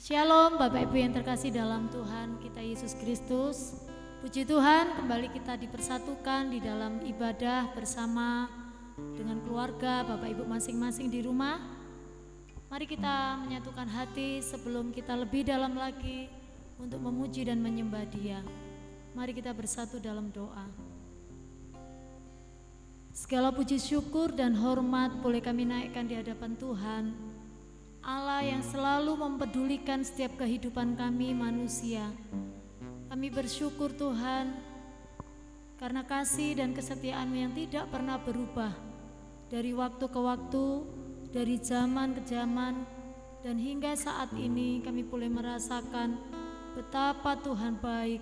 Shalom Bapak Ibu yang terkasih dalam Tuhan kita Yesus Kristus. Puji Tuhan, kembali kita dipersatukan di dalam ibadah bersama dengan keluarga Bapak Ibu masing-masing di rumah. Mari kita menyatukan hati sebelum kita lebih dalam lagi untuk memuji dan menyembah Dia. Mari kita bersatu dalam doa. Segala puji syukur dan hormat boleh kami naikkan di hadapan Tuhan, Allah yang selalu mempedulikan setiap kehidupan kami manusia. Kami bersyukur Tuhan karena kasih dan kesetiaan-Mu yang tidak pernah berubah dari waktu ke waktu, dari zaman ke zaman, dan hingga saat ini kami boleh merasakan betapa Tuhan baik,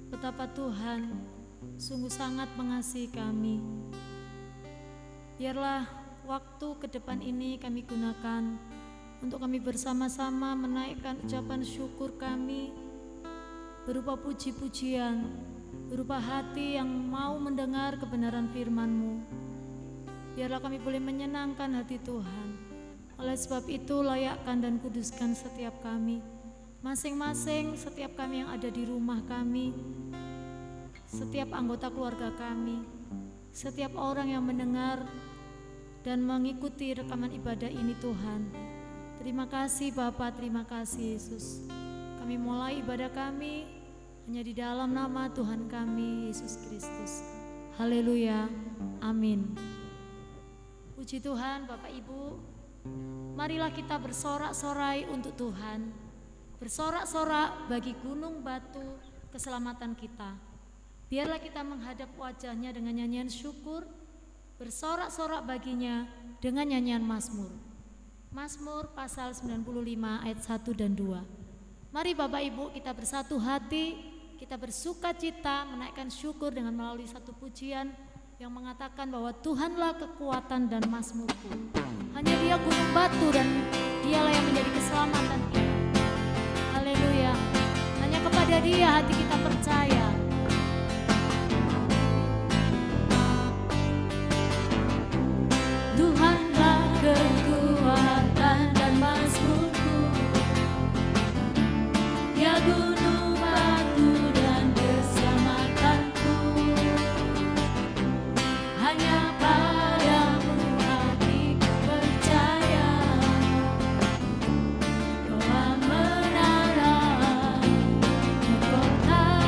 betapa Tuhan sungguh sangat mengasihi kami. Biarlah waktu ke depan ini kami gunakan untuk kami bersama-sama menaikkan ucapan syukur kami berupa puji-pujian, berupa hati yang mau mendengar kebenaran firman-Mu. Biarlah kami boleh menyenangkan hati Tuhan. Oleh sebab itu layakkan dan kuduskan setiap kami, masing-masing setiap kami yang ada di rumah kami, setiap anggota keluarga kami, setiap orang yang mendengar dan mengikuti rekaman ibadah ini Tuhan. Terima kasih Bapa, terima kasih Yesus. Kami mulai ibadah kami hanya di dalam nama Tuhan kami Yesus Kristus. Haleluya, amin. Puji Tuhan Bapak Ibu, marilah kita bersorak-sorai untuk Tuhan. Bersorak-sorak bagi gunung batu keselamatan kita. Biarlah kita menghadap wajahnya dengan nyanyian syukur, bersorak-sorak baginya dengan nyanyian Mazmur. Mazmur pasal 95 ayat 1 dan 2. Mari Bapak Ibu kita bersatu hati, kita bersuka cita menaikkan syukur dengan melalui satu pujian yang mengatakan bahwa Tuhanlah kekuatan dan mazmurku. Hanya Dia gunung batu dan Dialah yang menjadi keselamatan kita. Haleluya. Hanya kepada Dia hati kita percaya. Tuhanlah kekuatan dan mazmurku, ya gunung batu dan keselamatanku. Hanya padamu hatiku percaya, bahwa menara mahkota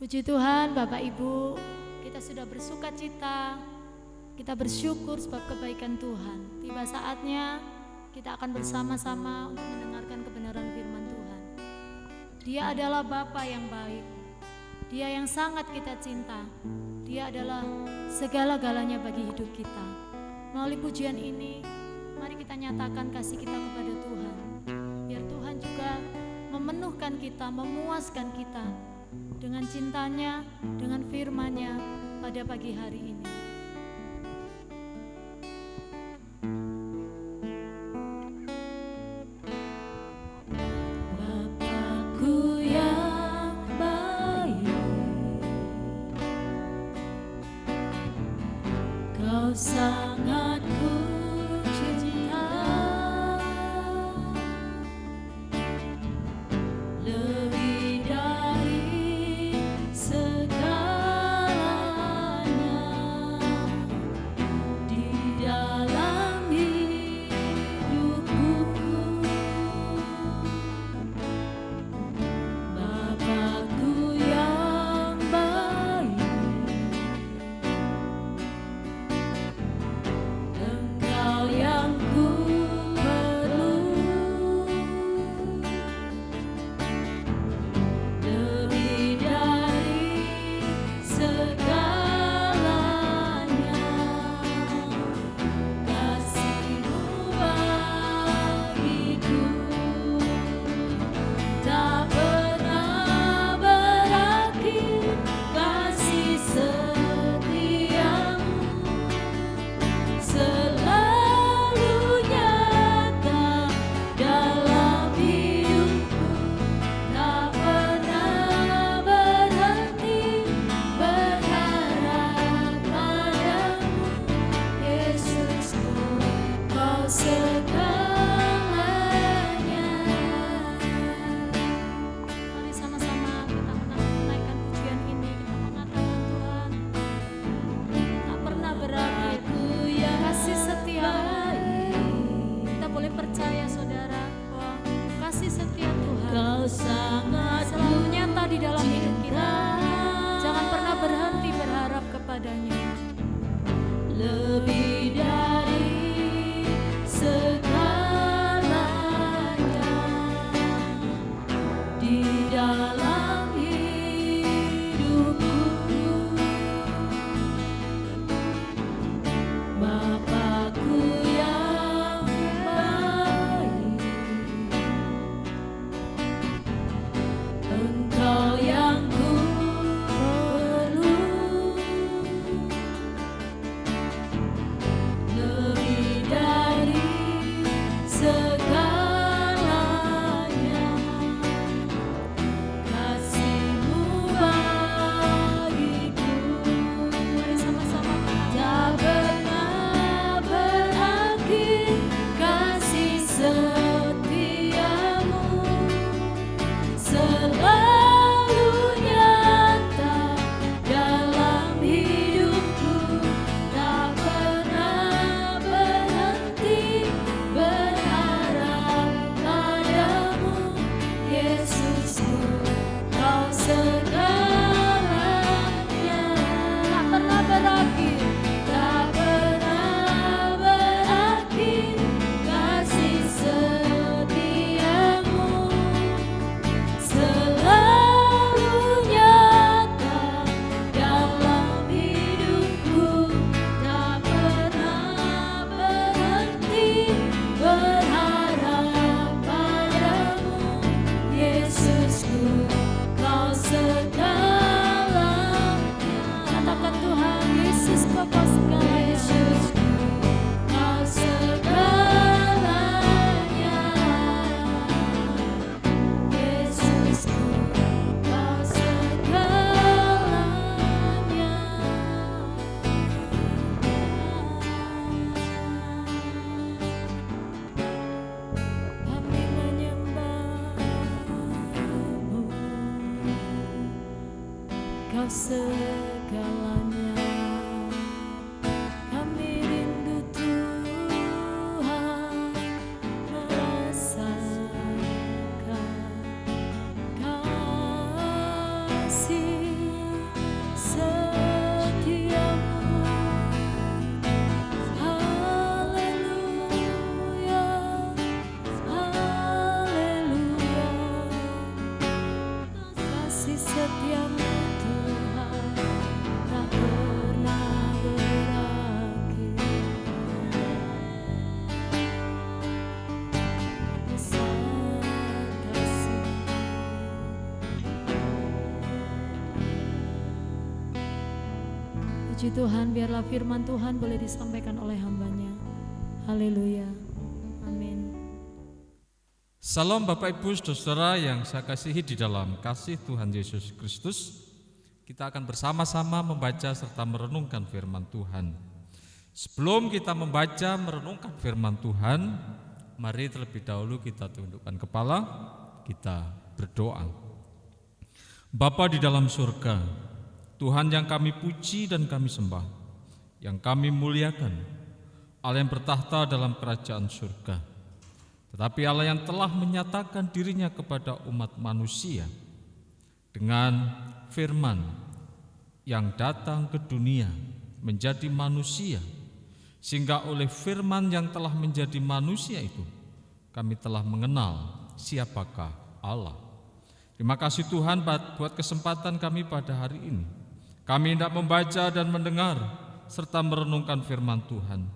Puji Tuhan, Bapak Ibu, kita sudah bersuka cita, kita bersyukur sebab kebaikan Tuhan. Tiba saatnya kita akan bersama-sama untuk mendengarkan kebenaran firman Tuhan. Dia adalah Bapa yang baik, Dia yang sangat kita cinta, Dia adalah segala-galanya bagi hidup kita. Melalui pujian ini, mari kita nyatakan kasih kita kepada Tuhan. Biar Tuhan juga memenuhkan kita, memuaskan kita dengan cintanya, dengan firman-Nya pada pagi hari ini. Bapakku yang baik, Kau sangat ku cinta, lebih dari segalanya di dalam hidupku. Bapakku yang baik, Engkau yang ku perlu, lebih dari segalanya. Kasih-Mu bagiku tak pernah berakhir, kasih setiamu selalu nyata dalam hidupku, tak pernah berhenti berharap padamu, Yesusku, Kau segalanya. Mari sama-sama kita menaikkan pujian ini, kita mengatakan Tuhan tak pernah berakhir kasih setia-Mu. Kita boleh percaya saudara bahwa kasih setia Tuhan Kau sangat selalu nyata di dalam hidup kita. Jangan pernah berhenti berharap kepadanya. lebih dari segalanya di dalam hidupku. Bapakku yang baik, Engkau yang ku perlu, lebih dari segalanya. Kasih-Mu bagiku Mari sama-sama tak pernah berakhir, kasih setiamu selalu nyata dalam hidupku, tak pernah berhenti berharap padamu, Yesusku, Kau segalanya. tak pernah berakhir. Tak pernah berakhir, kasih setiamu selalu nyata dalam hidupku, tak pernah berhenti berharap padamu, Yesusku, Kau segalanya. Katakan Tuhan Yesus Bapa segalanya. Yesusku, Kau segalanya. Yesusku, Kau segalanya. Kami menyembah-Mu, Kau segalanya. Kami rindu Tuhan merasakan kasih Puji Tuhan, biarlah firman Tuhan boleh disampaikan oleh hamba-Nya. Haleluya. Amin. Salam Bapak Ibu Saudara yang saya kasihi di dalam kasih Tuhan Yesus Kristus. Kita akan bersama-sama membaca serta merenungkan firman Tuhan. Sebelum kita membaca merenungkan firman Tuhan, mari terlebih dahulu kita tundukkan kepala, kita berdoa. Bapa di dalam surga, Tuhan yang kami puji dan kami sembah, yang kami muliakan, Allah yang bertahta dalam kerajaan surga, tetapi Allah yang telah menyatakan dirinya kepada umat manusia dengan firman yang datang ke dunia menjadi manusia, sehingga oleh firman yang telah menjadi manusia itu kami telah mengenal siapakah Allah. Terima kasih Tuhan buat kesempatan kami pada hari ini. Kami hendak membaca dan mendengar serta merenungkan firman Tuhan.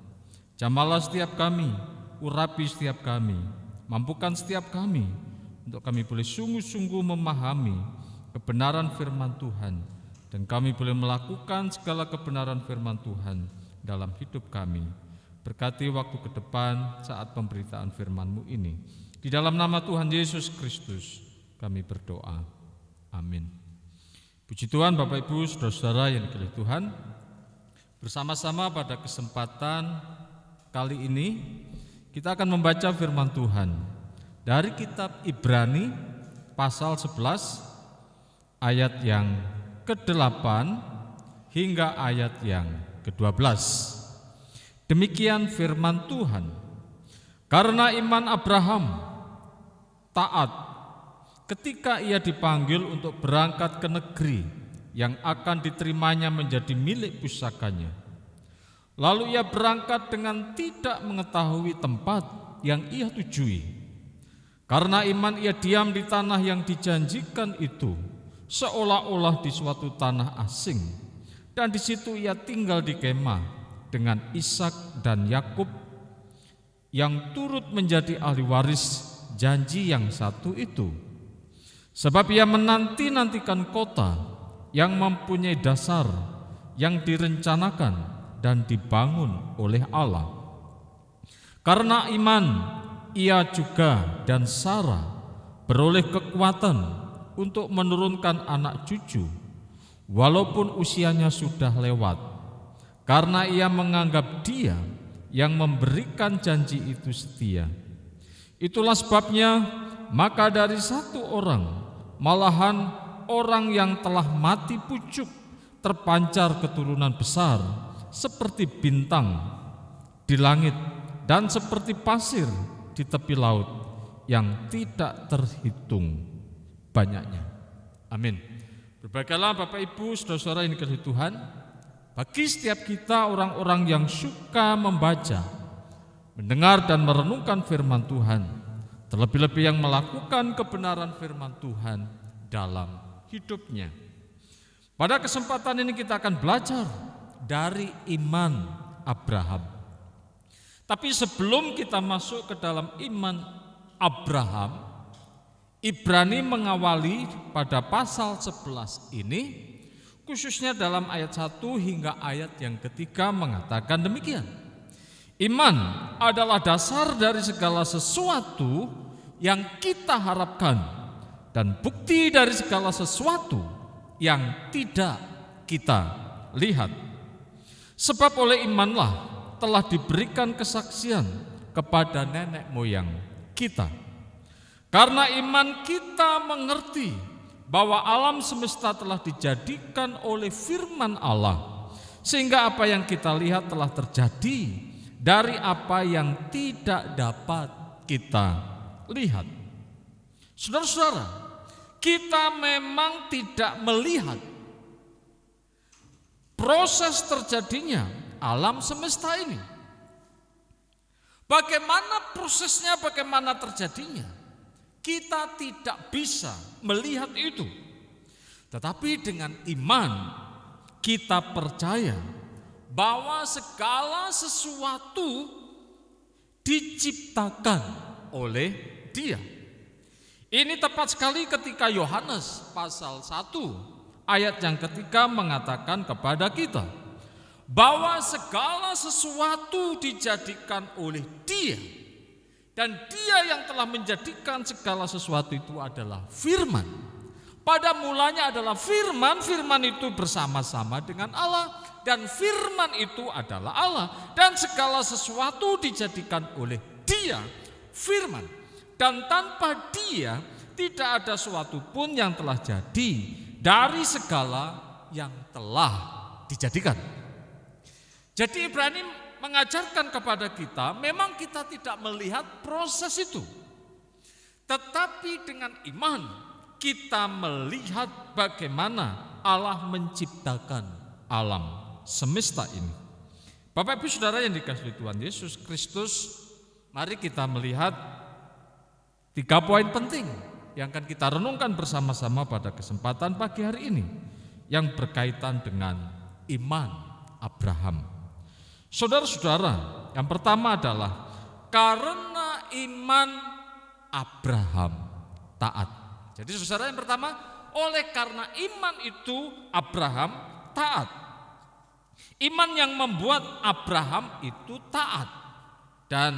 Jamalah setiap kami, urapi setiap kami, mampukan setiap kami untuk kami boleh sungguh-sungguh memahami kebenaran firman Tuhan, dan kami boleh melakukan segala kebenaran firman Tuhan dalam hidup kami. Berkati waktu ke depan saat pemberitaan firman-Mu ini. Di dalam nama Tuhan Yesus Kristus kami berdoa. Amin. Puji Tuhan, Bapak Ibu Saudara-saudara yang dikasihi Tuhan. Bersama-sama pada kesempatan kali ini kita akan membaca firman Tuhan dari kitab Ibrani pasal 11 ayat yang ke-8 hingga ayat yang ke-12. Demikian firman Tuhan. Karena iman Abraham taat ketika ia dipanggil untuk berangkat ke negeri yang akan diterimanya menjadi milik pusakanya. Lalu ia berangkat dengan tidak mengetahui tempat yang ia tujui. Karena iman ia diam di tanah yang dijanjikan itu, seolah-olah di suatu tanah asing, dan di situ ia tinggal di kemah dengan Ishak dan Yakub yang turut menjadi ahli waris janji yang satu itu. Sebab ia menanti-nantikan kota yang mempunyai dasar yang direncanakan dan dibangun oleh Allah. Karena iman ia juga dan Sarah beroleh kekuatan untuk menurunkan anak cucu, walaupun usianya sudah lewat, karena ia menganggap Dia yang memberikan janji itu setia. Itulah sebabnya maka dari satu orang, malahan orang yang telah mati pucuk, terpancar keturunan besar seperti bintang di langit dan seperti pasir di tepi laut yang tidak terhitung banyaknya. Amin. Berbahagialah Bapak Ibu Saudara-saudara yang dikasihi Tuhan. Bagi setiap kita orang-orang yang suka membaca, mendengar dan merenungkan firman Tuhan, terlebih-lebih yang melakukan kebenaran firman Tuhan dalam hidupnya. Pada kesempatan ini kita akan belajar dari iman Abraham. Tapi sebelum kita masuk ke dalam iman Abraham, Ibrani mengawali pada pasal 11 ini, khususnya dalam ayat 1 hingga ayat yang ketiga mengatakan demikian. Iman adalah dasar dari segala sesuatu yang kita harapkan dan bukti dari segala sesuatu yang tidak kita lihat. Sebab oleh imanlah telah diberikan kesaksian kepada nenek moyang kita. Karena iman kita mengerti bahwa alam semesta telah dijadikan oleh firman Allah, sehingga apa yang kita lihat telah terjadi dari apa yang tidak dapat kita lihat. Saudara-saudara, kita memang tidak melihat proses terjadinya alam semesta ini. Bagaimana prosesnya, bagaimana terjadinya, kita tidak bisa melihat itu. Tetapi dengan iman kita percaya bahwa segala sesuatu diciptakan oleh Dia. Ini tepat sekali ketika Yohanes pasal 1 ayat yang ketiga mengatakan kepada kita bahwa segala sesuatu dijadikan oleh Dia, dan Dia yang telah menjadikan segala sesuatu itu adalah firman. Pada mulanya adalah firman, firman itu bersama-sama dengan Allah, dan firman itu adalah Allah, dan segala sesuatu dijadikan oleh Dia, firman. Dan tanpa Dia tidak ada suatu pun yang telah jadi dari segala yang telah dijadikan. Jadi Ibrani mengajarkan kepada kita, memang kita tidak melihat proses itu, tetapi dengan iman kita melihat bagaimana Allah menciptakan alam semesta ini. Bapak Ibu Saudara yang dikasihi Tuhan Yesus Kristus, mari kita melihat 3 poin penting yang akan kita renungkan bersama-sama pada kesempatan pagi hari ini, yang berkaitan dengan iman Abraham. Saudara-saudara, yang pertama adalah karena iman Abraham taat. Jadi saudara, yang pertama, oleh karena iman itu Abraham taat. Iman yang membuat Abraham itu taat. Dan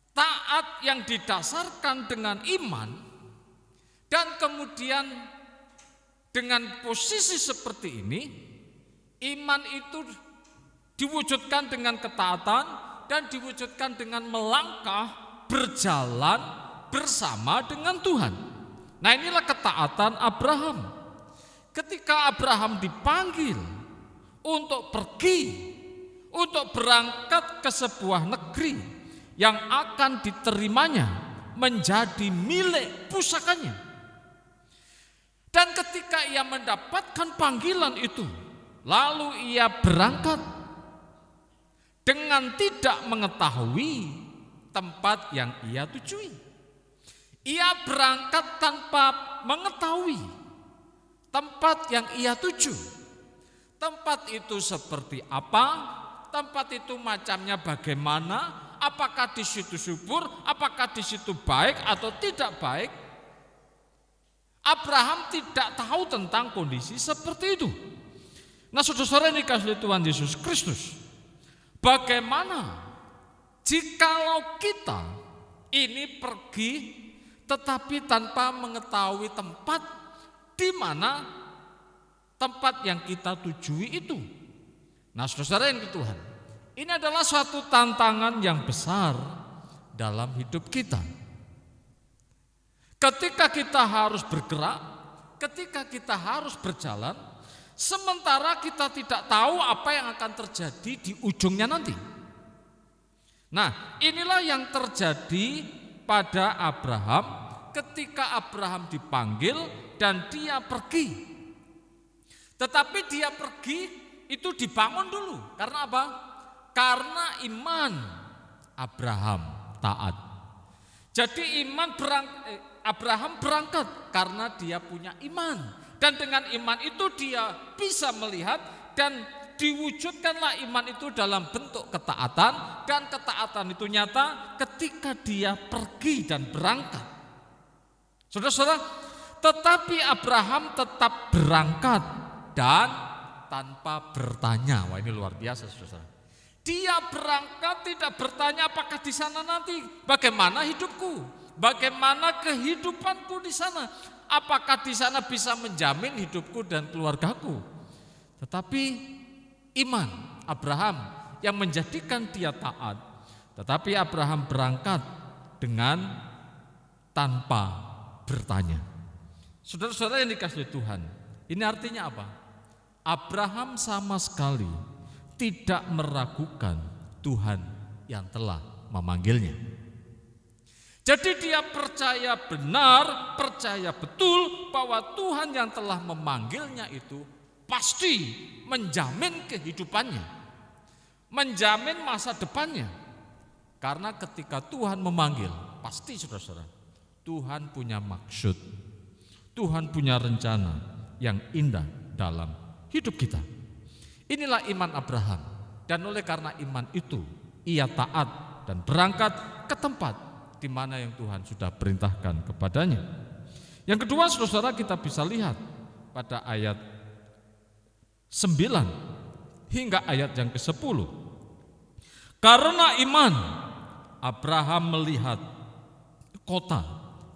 taat yang didasarkan dengan iman, dan kemudian dengan posisi seperti ini, iman itu diwujudkan dengan ketaatan dan diwujudkan dengan melangkah berjalan bersama dengan Tuhan. Nah, inilah ketaatan Abraham. Ketika Abraham dipanggil untuk pergi, untuk berangkat ke sebuah negeri yang akan diterimanya menjadi milik pusakanya. Dan ketika ia mendapatkan panggilan itu, lalu ia berangkat dengan tidak mengetahui tempat yang ia tujui. Ia berangkat tanpa mengetahui tempat yang ia tuju. Tempat itu seperti apa? Tempat itu macamnya bagaimana? Apakah di situ subur? Apakah di situ baik atau tidak baik? Abraham tidak tahu tentang kondisi seperti itu. Nah, saudara-saudara yang dikasihi Tuhan Yesus Kristus, bagaimana jikalau kita ini pergi tetapi tanpa mengetahui tempat di mana tempat yang kita tujui itu? Nah, saudara yang Tuhan, ini adalah suatu tantangan yang besar dalam hidup kita. Ketika kita harus bergerak, ketika kita harus berjalan, sementara kita tidak tahu apa yang akan terjadi di ujungnya nanti. Nah, inilah yang terjadi pada Abraham ketika Abraham dipanggil dan dia pergi. Tetapi dia pergi itu dibangun dulu. Karena apa? Karena iman Abraham taat. Jadi Abraham berangkat karena dia punya iman. Dan dengan iman itu dia bisa melihat dan diwujudkanlah iman itu dalam bentuk ketaatan. Dan ketaatan itu nyata ketika dia pergi dan berangkat. Saudara-saudara, tetapi Abraham tetap berangkat dan tanpa bertanya. Wah, ini luar biasa, saudara. Dia berangkat tidak bertanya apakah di sana nanti bagaimana hidupku, bagaimana kehidupanku di sana, apakah di sana bisa menjamin hidupku dan keluargaku. Tetapi iman Abraham yang menjadikan dia taat. Tetapi Abraham berangkat dengan tanpa bertanya. Saudara-saudara yang dikasihi Tuhan, ini artinya apa? Abraham sama sekali tidak meragukan Tuhan yang telah memanggilnya. Jadi dia percaya benar, percaya betul bahwa Tuhan yang telah memanggilnya itu pasti menjamin kehidupannya, menjamin masa depannya. Karena ketika Tuhan memanggil, pasti saudara-saudara, Tuhan punya maksud, Tuhan punya rencana yang indah dalam hidup kita. Inilah iman Abraham, dan oleh karena iman itu ia taat dan berangkat ke tempat di mana yang Tuhan sudah perintahkan kepadanya. Yang kedua, saudara, kita bisa lihat pada ayat 9 hingga ayat yang ke-10. Karena iman, Abraham melihat kota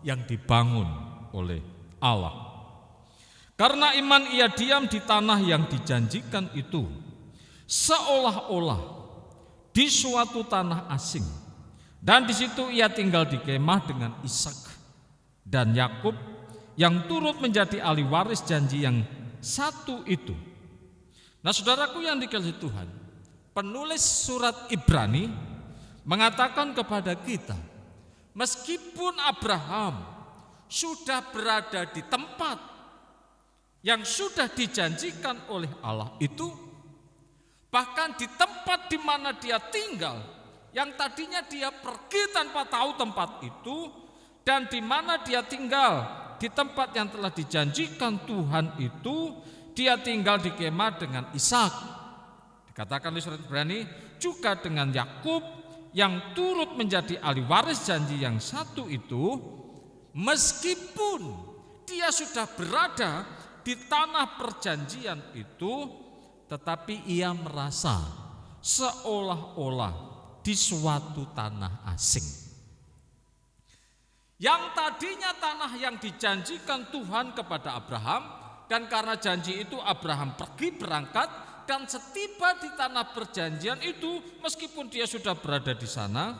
yang dibangun oleh Allah. Karena iman ia diam di tanah yang dijanjikan itu, seolah-olah di suatu tanah asing. Dan di situ ia tinggal di kemah dengan Ishak dan Yakub yang turut menjadi ahli waris janji yang satu itu. Nah, saudaraku yang dikasihi Tuhan, penulis surat Ibrani mengatakan kepada kita, meskipun Abraham sudah berada di tempat yang sudah dijanjikan oleh Allah itu, bahkan di tempat di mana dia tinggal, yang tadinya dia pergi tanpa tahu tempat itu, dan di mana dia tinggal di tempat yang telah dijanjikan Tuhan itu, dia tinggal di kemah dengan Ishak. Dikatakan di surat Ibrani juga dengan Yakub yang turut menjadi ahli waris janji yang satu itu, meskipun dia sudah berada di tanah perjanjian itu, tetapi ia merasa seolah-olah di suatu tanah asing. Yang tadinya tanah yang dijanjikan Tuhan kepada Abraham, dan karena janji itu Abraham pergi berangkat, dan setiba di tanah perjanjian itu, meskipun dia sudah berada di sana,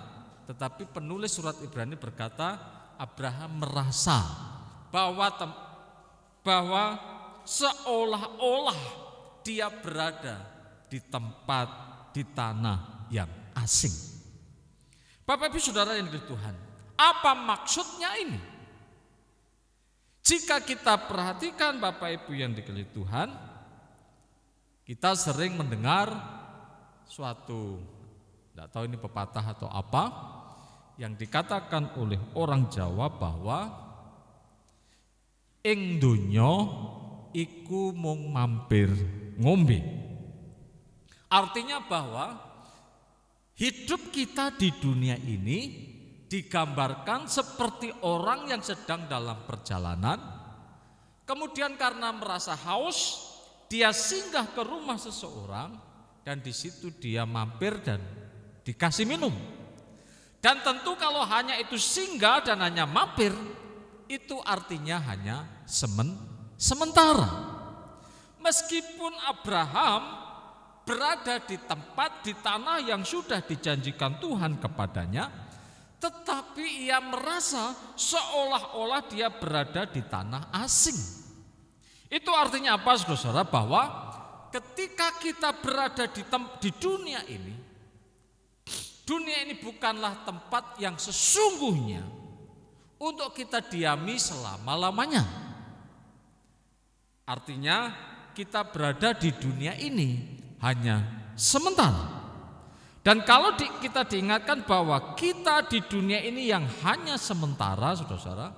tetapi penulis surat Ibrani berkata, Abraham merasa bahwa seolah-olah dia berada di tempat, di tanah yang asing. Bapak Ibu Saudara yang dikasihi Tuhan, apa maksudnya ini? Jika kita perhatikan Bapak Ibu yang dikasihi Tuhan, kita sering mendengar suatu, tidak tahu ini pepatah atau apa, yang dikatakan oleh orang Jawa bahwa ing donya iku mung mampir ngombe. Artinya bahwa hidup kita di dunia ini digambarkan seperti orang yang sedang dalam perjalanan, kemudian karena merasa haus, dia singgah ke rumah seseorang, dan di situ dia mampir dan dikasih minum. Dan tentu kalau hanya itu singgah dan hanya mampir, itu artinya hanya sementara. Meskipun Abraham berada di tempat, di tanah yang sudah dijanjikan Tuhan kepadanya, tetapi ia merasa seolah-olah dia berada di tanah asing. Itu artinya apa, saudara? Bahwa ketika kita berada di dunia ini bukanlah tempat yang sesungguhnya untuk kita diami selama-lamanya. Artinya kita berada di dunia ini hanya sementara. Dan kalau kita diingatkan bahwa kita di dunia ini yang hanya sementara, saudara-saudara,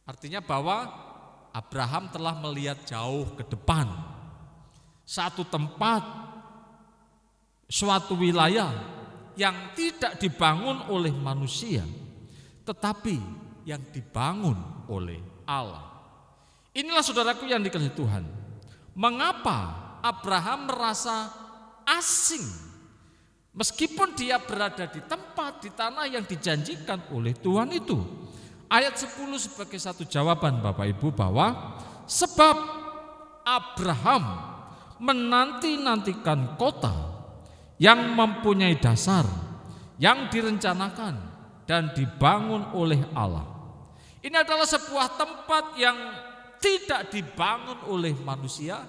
artinya bahwa Abraham telah melihat jauh ke depan, satu tempat, suatu wilayah yang tidak dibangun oleh manusia, tetapi yang dibangun oleh Allah. Inilah saudaraku yang dikasihi Tuhan, mengapa Abraham merasa asing meskipun dia berada di tempat, di tanah yang dijanjikan oleh Tuhan itu. Ayat 10 sebagai satu jawaban Bapak Ibu, bahwa sebab Abraham menanti-nantikan kota yang mempunyai dasar, yang direncanakan dan dibangun oleh Allah. Ini adalah sebuah tempat yang tidak dibangun oleh manusia,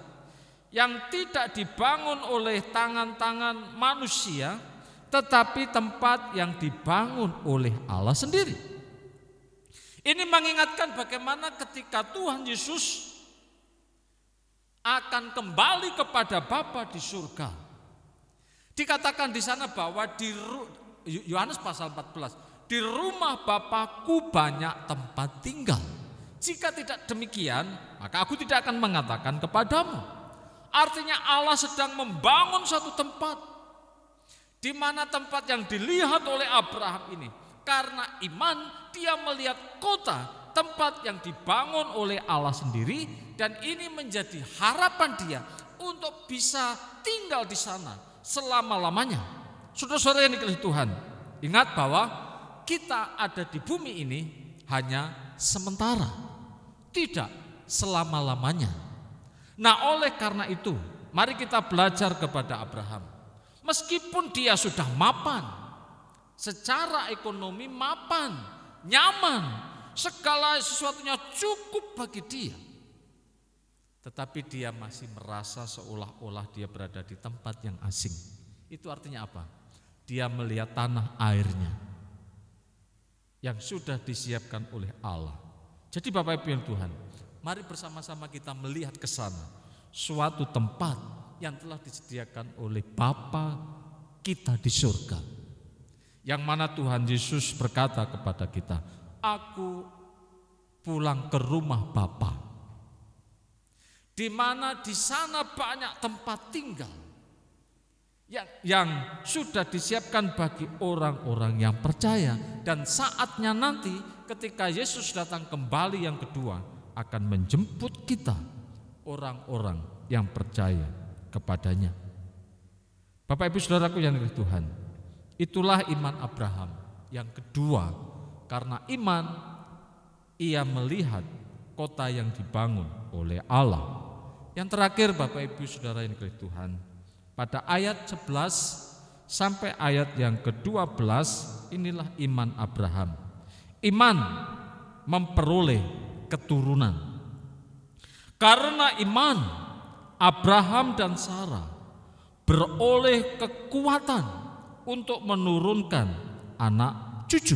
yang tidak dibangun oleh tangan-tangan manusia, tetapi tempat yang dibangun oleh Allah sendiri. Ini mengingatkan bagaimana ketika Tuhan Yesus akan kembali kepada Bapa di surga. Dikatakan di sana bahwa di Yohanes pasal 14, di rumah Bapakku banyak tempat tinggal. Jika tidak demikian, maka aku tidak akan mengatakan kepadamu. Artinya Allah sedang membangun satu tempat, di mana tempat yang dilihat oleh Abraham ini, karena iman dia melihat kota, tempat yang dibangun oleh Allah sendiri, dan ini menjadi harapan dia untuk bisa tinggal di sana selama-lamanya. Saudara-saudara yang dikasihi Tuhan, ingat bahwa kita ada di bumi ini hanya sementara, tidak selama-lamanya. Nah, oleh karena itu, mari kita belajar kepada Abraham. Meskipun dia sudah mapan, secara ekonomi mapan, nyaman, segala sesuatunya cukup bagi dia, tetapi dia masih merasa seolah-olah dia berada di tempat yang asing. Itu artinya apa? Dia melihat tanah airnya yang sudah disiapkan oleh Allah. Jadi Bapak Ibu yang Tuhan, mari bersama-sama kita melihat ke sana, suatu tempat yang telah disediakan oleh Bapa kita di surga, yang mana Tuhan Yesus berkata kepada kita, aku pulang ke rumah Bapa, di mana di sana banyak tempat tinggal yang sudah disiapkan bagi orang-orang yang percaya. Dan saatnya nanti ketika Yesus datang kembali yang kedua, akan menjemput kita, orang-orang yang percaya kepadanya. Bapak Ibu Saudaraku yang dikasihi Tuhan, itulah iman Abraham yang kedua. Karena iman, ia melihat kota yang dibangun oleh Allah. Yang terakhir Bapak Ibu Saudara yang dikasihi Tuhan, pada ayat 11 sampai ayat yang ke-12, inilah iman Abraham. Iman memperoleh keturunan. Karena iman, Abraham dan Sarah beroleh kekuatan untuk menurunkan anak cucu.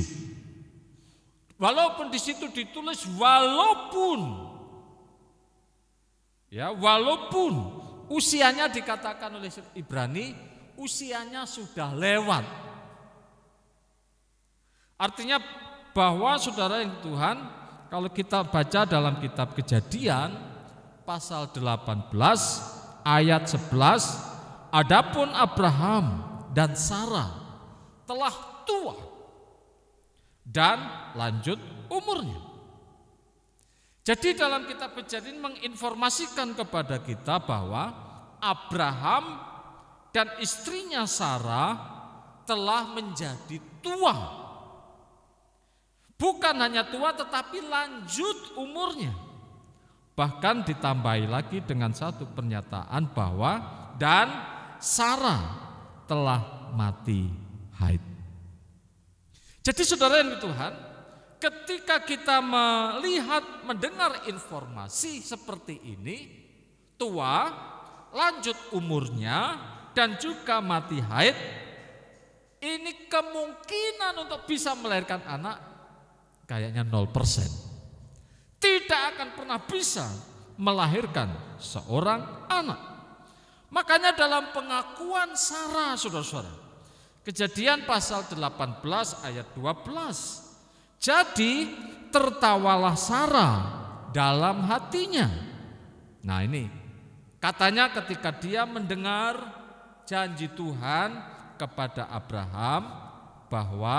Walaupun di situ ditulis walaupun usianya dikatakan oleh Ibrani, usianya sudah lewat. Artinya bahwa saudara yang Tuhan, kalau kita baca dalam kitab Kejadian pasal 18 ayat 11, adapun Abraham dan Sarah telah tua dan lanjut umurnya. Jadi dalam kitab Kejadian menginformasikan kepada kita bahwa Abraham dan istrinya Sarah telah menjadi tua. Bukan hanya tua tetapi lanjut umurnya. Bahkan ditambahi lagi dengan satu pernyataan bahwa dan Sarah telah mati haid. Jadi saudara yang Tuhan, ketika kita mendengar informasi seperti ini, tua, lanjut umurnya, dan juga mati haid, ini kemungkinan untuk bisa melahirkan anak kayaknya 0%. Tidak akan pernah bisa melahirkan seorang anak. Makanya dalam pengakuan Sarah, saudara-saudara, Kejadian pasal 18 ayat 12, jadi tertawalah Sarah dalam hatinya. Nah ini katanya ketika dia mendengar janji Tuhan kepada Abraham bahwa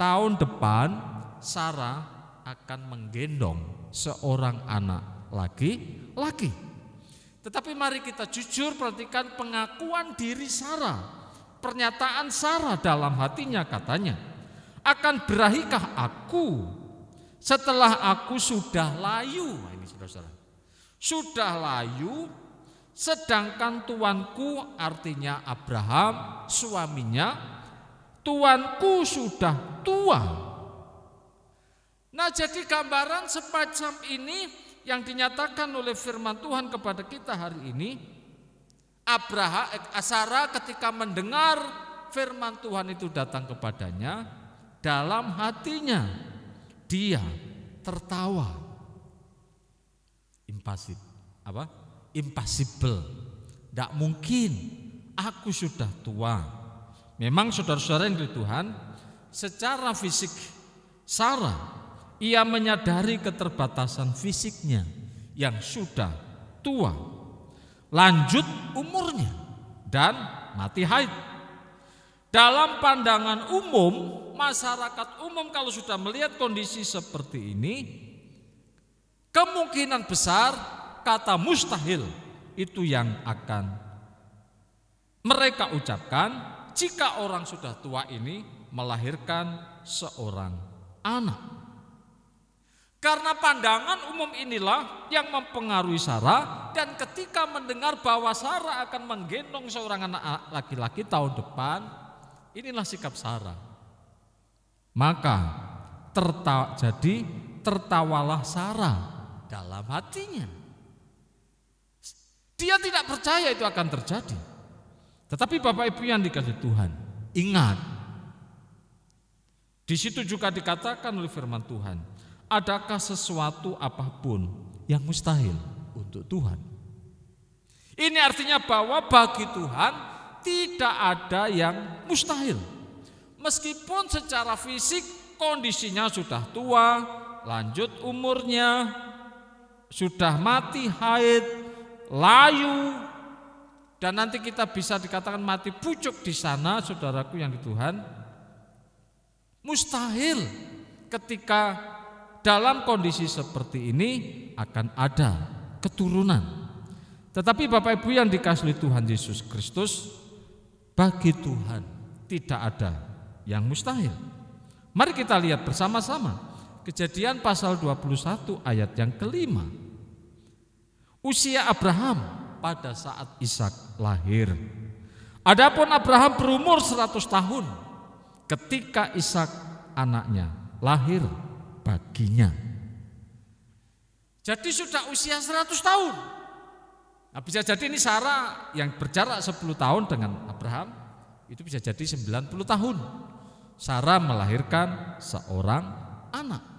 tahun depan Sarah akan menggendong seorang anak laki-laki. Tetapi mari kita jujur perhatikan pengakuan diri Sarah. Pernyataan Sarah dalam hatinya, katanya, akan berahikah aku setelah aku sudah layu? Nah, ini saudara-saudara, sudah layu, sedangkan tuanku, artinya Abraham suaminya, tuanku sudah tua. Nah, jadi gambaran semacam ini yang dinyatakan oleh firman Tuhan kepada kita hari ini. Sarah ketika mendengar firman Tuhan itu datang kepadanya, dalam hatinya dia tertawa. Impossible. Tidak mungkin, aku sudah tua. Memang saudara-saudara yang di Tuhan, secara fisik Sarah, ia menyadari keterbatasan fisiknya yang sudah tua, lanjut umurnya, dan mati haid. Dalam pandangan umum, masyarakat umum kalau sudah melihat kondisi seperti ini, kemungkinan besar kata mustahil itu yang akan mereka ucapkan jika orang sudah tua ini melahirkan seorang anak. Karena pandangan umum inilah yang mempengaruhi Sarah, dan ketika mendengar bahwa Sarah akan menggendong seorang anak laki-laki tahun depan, inilah sikap Sarah. Maka tertawalah Sarah dalam hatinya. Dia tidak percaya itu akan terjadi. Tetapi Bapak Ibu yang dikasihi Tuhan, ingat, di situ juga dikatakan oleh firman Tuhan, adakah sesuatu apapun yang mustahil untuk Tuhan? Ini artinya bahwa bagi Tuhan tidak ada yang mustahil. Meskipun secara fisik kondisinya sudah tua, lanjut umurnya, sudah mati haid, layu, dan nanti kita bisa dikatakan mati pucuk di sana, saudaraku yang di Tuhan. Mustahil ketika dalam kondisi seperti ini akan ada keturunan. Tetapi Bapak Ibu yang dikasihi Tuhan Yesus Kristus, bagi Tuhan tidak ada yang mustahil. Mari kita lihat bersama-sama Kejadian pasal 21 ayat yang kelima. Usia Abraham pada saat Ishak lahir. Adapun Abraham berumur 100 tahun ketika Ishak anaknya lahir baginya. Jadi sudah usia 100 tahun. Nah, bisa jadi ini Sarah yang berjarak 10 tahun dengan Abraham, itu bisa jadi 90 tahun. Sarah melahirkan seorang anak.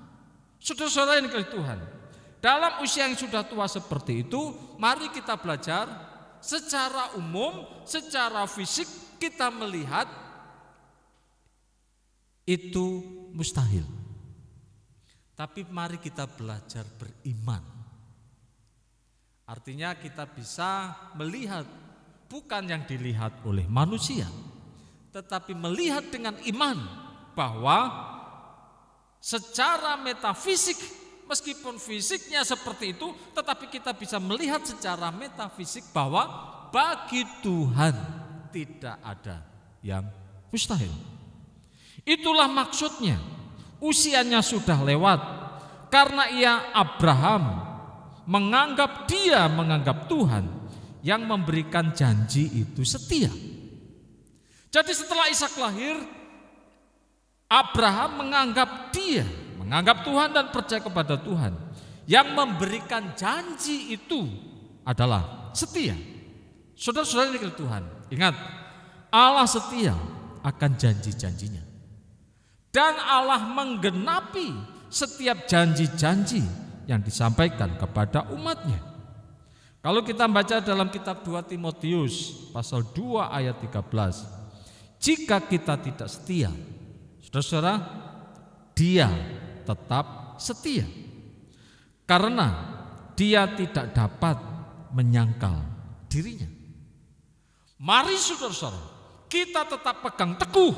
Saudara-saudara yang dikasihi Tuhan, dalam usia yang sudah tua seperti itu, mari kita belajar secara umum, secara fisik kita melihat itu mustahil. Tapi mari kita belajar beriman. Artinya kita bisa melihat bukan yang dilihat oleh manusia, tetapi melihat dengan iman bahwa secara metafisik, meskipun fisiknya seperti itu, tetapi kita bisa melihat secara metafisik bahwa bagi Tuhan tidak ada yang mustahil. Itulah maksudnya usianya sudah lewat, karena Abraham menganggap Tuhan yang memberikan janji itu setia. Jadi setelah Ishak lahir, Abraham menganggap Tuhan dan percaya kepada Tuhan yang memberikan janji itu adalah setia. Saudara-saudara yang dikasihi Tuhan, ingat, Allah setia akan janji-janjinya, dan Allah menggenapi setiap janji-janji yang disampaikan kepada umatnya. Kalau kita baca dalam kitab 2 Timotius pasal 2 ayat 13, jika kita tidak setia, saudara-saudara, Dia tetap setia, karena Dia tidak dapat menyangkal dirinya. Mari saudara-saudara, kita tetap pegang teguh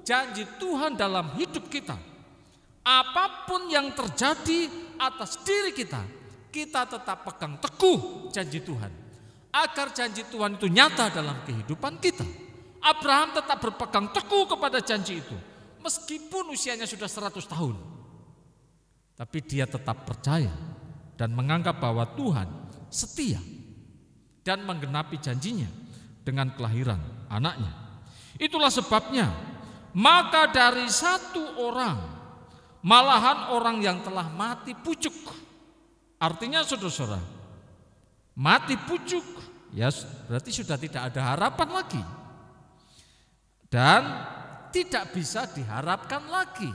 janji Tuhan dalam hidup kita. Apapun yang terjadi atas diri kita, kita tetap pegang teguh janji Tuhan, agar janji Tuhan itu nyata dalam kehidupan kita. Abraham tetap berpegang teguh kepada janji itu, meskipun usianya sudah 100 tahun. Tapi dia tetap percaya dan menganggap bahwa Tuhan setia dan menggenapi janjinya dengan kelahiran anaknya. Itulah sebabnya, maka dari satu orang, malahan orang yang telah mati pucuk. Artinya saudara-saudara, mati pucuk, ya berarti sudah tidak ada harapan lagi, dan tidak bisa diharapkan lagi,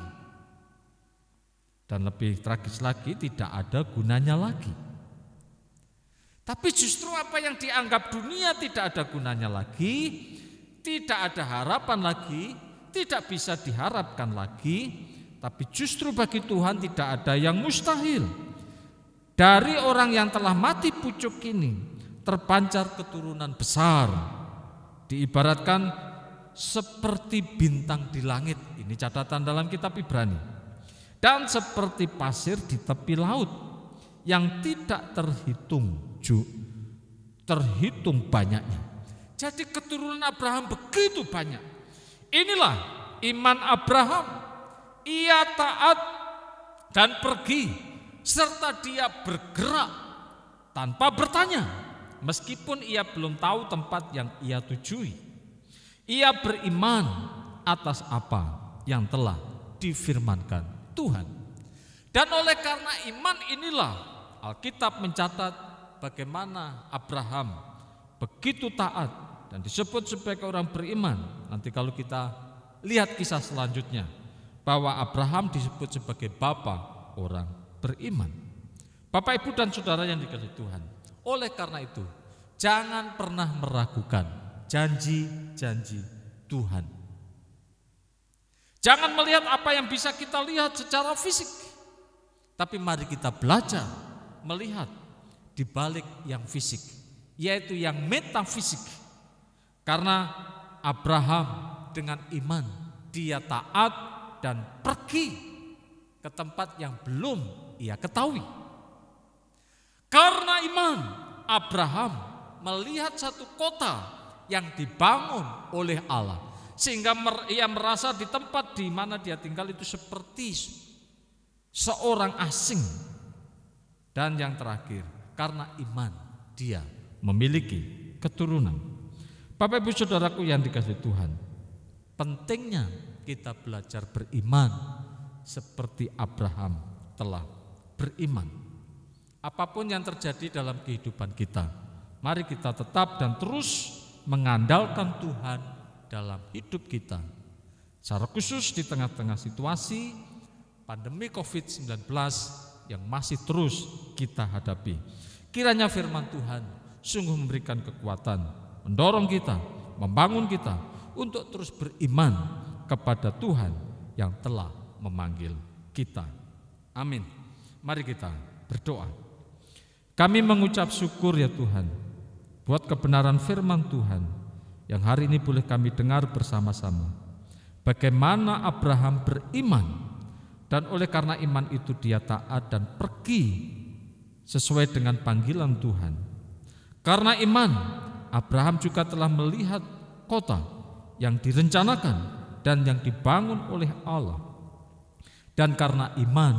dan lebih tragis lagi, tidak ada gunanya lagi. Tapi justru apa yang dianggap dunia tidak ada gunanya lagi, tidak ada harapan lagi, tidak bisa diharapkan lagi, tapi justru bagi Tuhan tidak ada yang mustahil. Dari orang yang telah mati pucuk ini terpancar keturunan besar, diibaratkan seperti bintang di langit. Ini catatan dalam kitab Ibrani. Dan seperti pasir di tepi laut yang tidak terhitung banyaknya. Jadi keturunan Abraham begitu banyak. Inilah iman Abraham. Ia taat dan pergi, serta dia bergerak tanpa bertanya, meskipun ia belum tahu tempat yang ia tujui. Ia beriman atas apa yang telah difirmankan Tuhan. Dan oleh karena iman inilah Alkitab mencatat bagaimana Abraham begitu taat dan disebut sebagai orang beriman. Nanti kalau kita lihat kisah selanjutnya, bahwa Abraham disebut sebagai bapa orang beriman. Bapak, Ibu, dan saudara yang dikasihi Tuhan, oleh karena itu jangan pernah meragukan janji-janji Tuhan. Jangan melihat apa yang bisa kita lihat secara fisik, tapi mari kita belajar melihat di balik yang fisik, yaitu yang metafisik. Karena Abraham dengan iman dia taat dan pergi ke tempat yang belum ia ketahui. Karena iman Abraham melihat satu kota yang dibangun oleh Allah, sehingga ia merasa di tempat di mana dia tinggal itu seperti seorang asing. Dan yang terakhir, karena iman dia memiliki keturunan. Bapak, Ibu, saudaraku yang dikasihi Tuhan, pentingnya kita belajar beriman seperti Abraham telah beriman. Apapun yang terjadi dalam kehidupan kita, mari kita tetap dan terus mengandalkan Tuhan dalam hidup kita. Secara khusus di tengah-tengah situasi pandemi COVID-19 yang masih terus kita hadapi. Kiranya firman Tuhan sungguh memberikan kekuatan, mendorong kita, membangun kita untuk terus beriman kepada Tuhan yang telah memanggil kita. Amin. Mari kita berdoa. Kami mengucap syukur ya Tuhan buat kebenaran firman Tuhan yang hari ini boleh kami dengar bersama-sama. Bagaimana Abraham beriman, dan oleh karena iman itu dia taat dan pergi sesuai dengan panggilan Tuhan. Karena iman Abraham juga telah melihat kota yang direncanakan dan yang dibangun oleh Allah. Dan karena iman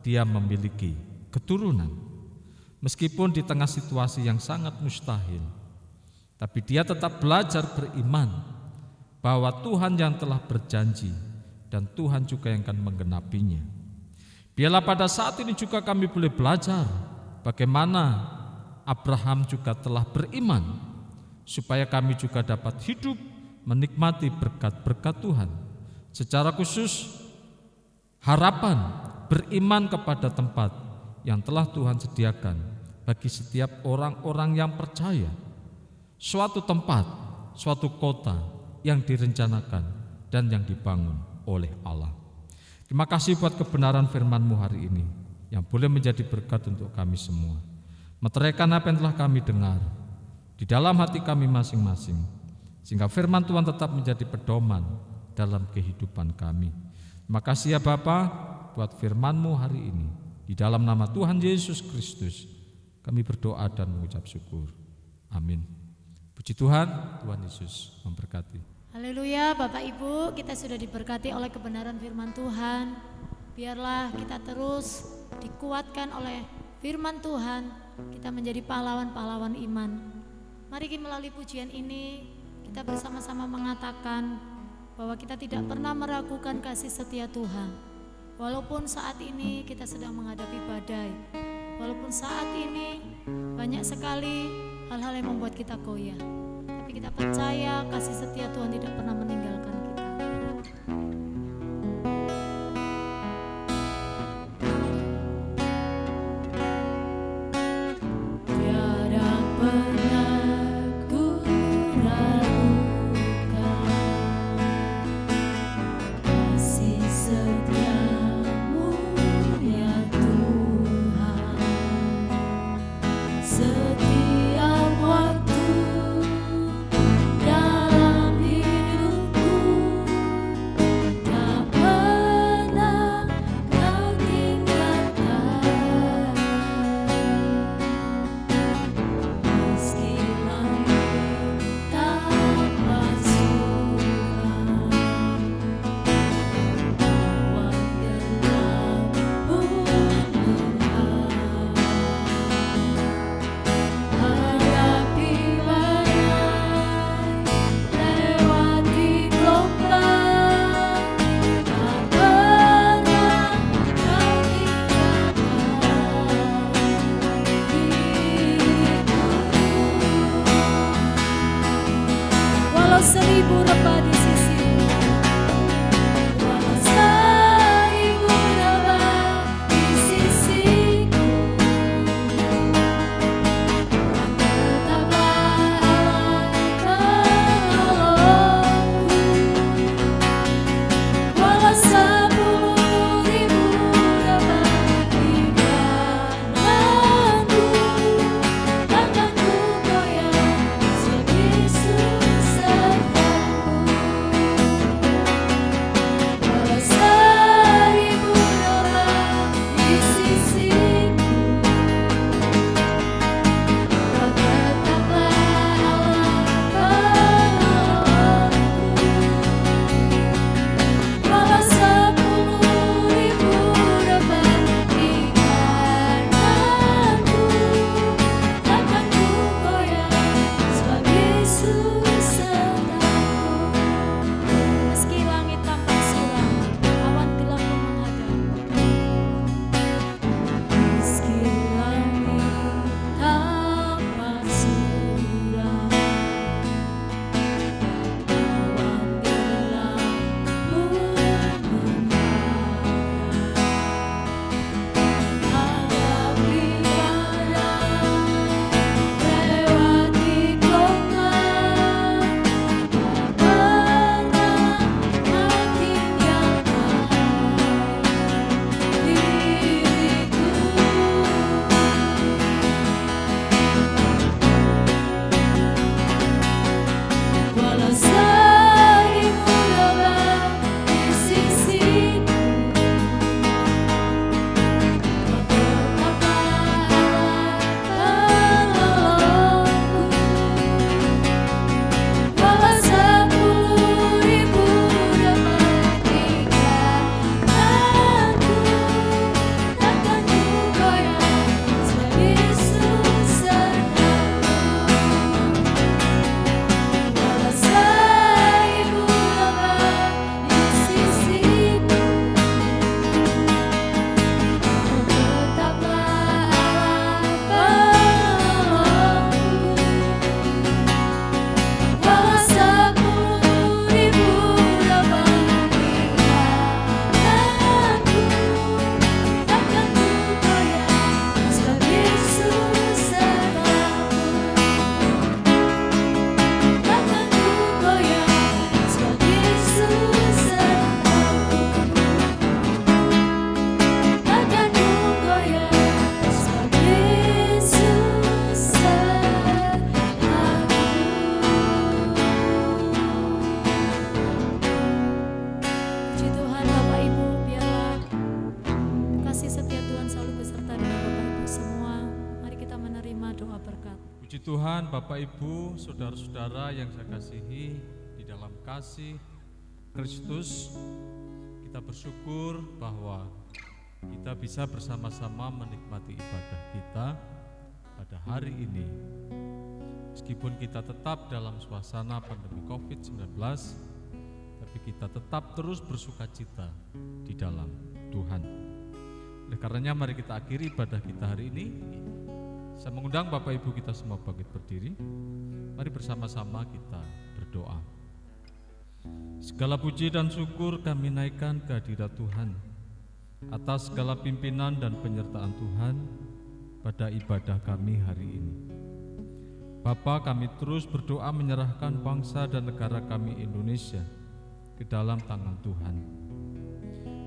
dia memiliki keturunan. Meskipun di tengah situasi yang sangat mustahil, tapi dia tetap belajar beriman bahwa Tuhan yang telah berjanji dan Tuhan juga yang akan menggenapinya. Biarlah pada saat ini juga kami boleh belajar bagaimana Abraham juga telah beriman, supaya kami juga dapat hidup menikmati berkat-berkat Tuhan. Secara khusus harapan beriman kepada tempat yang telah Tuhan sediakan bagi setiap orang-orang yang percaya. Suatu tempat, suatu kota yang direncanakan dan yang dibangun oleh Allah. Terima kasih buat kebenaran firman-Mu hari ini yang boleh menjadi berkat untuk kami semua. Meteraikan apa yang telah kami dengar di dalam hati kami masing-masing, sehingga firman Tuhan tetap menjadi pedoman dalam kehidupan kami. Terima kasih ya Bapa buat firman-Mu hari ini. Di dalam nama Tuhan Yesus Kristus kami berdoa dan mengucap syukur. Amin. Puji Tuhan, Tuhan Yesus memberkati. Haleluya, Bapak Ibu, kita sudah diberkati oleh kebenaran firman Tuhan. Biarlah kita terus dikuatkan oleh firman Tuhan, kita menjadi pahlawan-pahlawan iman. Mari melalui pujian ini kita bersama-sama mengatakan bahwa kita tidak pernah meragukan kasih setia Tuhan. Walaupun saat ini kita sedang menghadapi badai, walaupun saat ini banyak sekali hal-hal yang membuat kita goyah, tapi kita percaya kasih setia Tuhan tidak pernah meninggalkan kita. Tiada pernah ku ragukan kasih setia-Mu ya Tuhan. Setiap waktu dalam hidup Tuhan, Bapak Ibu, saudara-saudara yang saya kasihi di dalam kasih Kristus, kita bersyukur bahwa kita bisa bersama-sama menikmati ibadah kita pada hari ini. Meskipun kita tetap dalam suasana pandemi COVID-19, tapi kita tetap terus bersukacita di dalam Tuhan. Oleh karenanya mari kita akhiri ibadah kita hari ini. Saya mengundang Bapak Ibu kita semua bangkit berdiri. Mari bersama-sama kita berdoa. Segala puji dan syukur kami naikkan ke hadirat Tuhan atas segala pimpinan dan penyertaan Tuhan pada ibadah kami hari ini. Bapa, kami terus berdoa menyerahkan bangsa dan negara kami Indonesia ke dalam tangan Tuhan.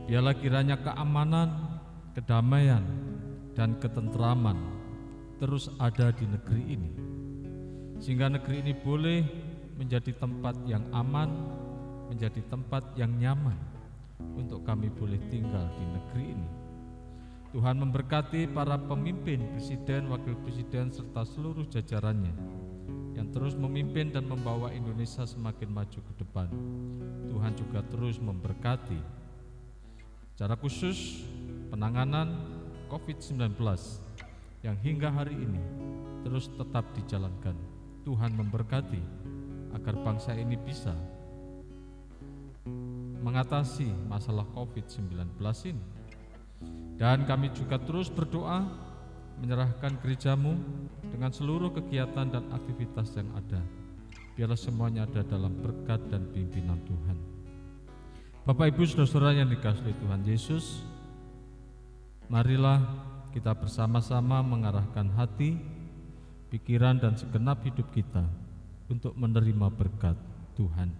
Biarlah kiranya keamanan, kedamaian, dan ketentraman terus ada di negeri ini, sehingga negeri ini boleh menjadi tempat yang aman, menjadi tempat yang nyaman untuk kami boleh tinggal di negeri ini. Tuhan memberkati para pemimpin, presiden, wakil presiden, serta seluruh jajarannya yang terus memimpin dan membawa Indonesia semakin maju ke depan. Tuhan juga terus memberkati secara khusus penanganan COVID-19 yang hingga hari ini terus tetap dijalankan. Tuhan memberkati agar bangsa ini bisa mengatasi masalah COVID-19 ini. Dan kami juga terus berdoa menyerahkan gerejamu dengan seluruh kegiatan dan aktivitas yang ada. Biarlah semuanya ada dalam berkat dan pimpinan Tuhan. Bapak Ibu saudara-saudara yang dikasihi Tuhan Yesus, marilah kita bersama-sama mengarahkan hati, pikiran, dan segenap hidup kita untuk menerima berkat Tuhan.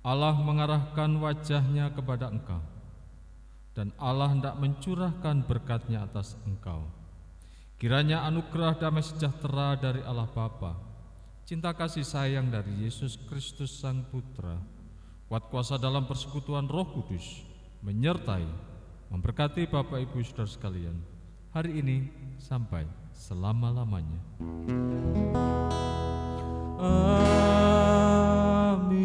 Allah mengarahkan wajahnya kepada engkau, dan Allah hendak mencurahkan berkat-Nya atas engkau. Kiranya anugerah damai sejahtera dari Allah Bapa, cinta kasih sayang dari Yesus Kristus Sang Putra, kuat kuasa dalam persekutuan Roh Kudus, menyertai memberkati Bapak Ibu saudara sekalian hari ini sampai selama-lamanya. Amin.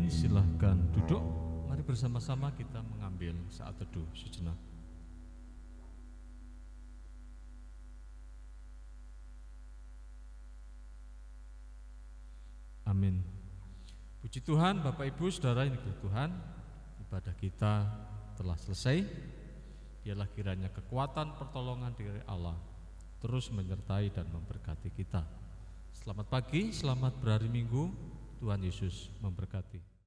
Silahkan duduk. Mari bersama-sama kita mengambil saat teduh sejenak. Amin. Puji Tuhan, Bapak Ibu saudara yang dikasihi Tuhan, ibadah kita telah selesai. Biarlah kiranya kekuatan pertolongan dari Allah terus menyertai dan memberkati kita. Selamat pagi, selamat berhari Minggu. Tuhan Yesus memberkati.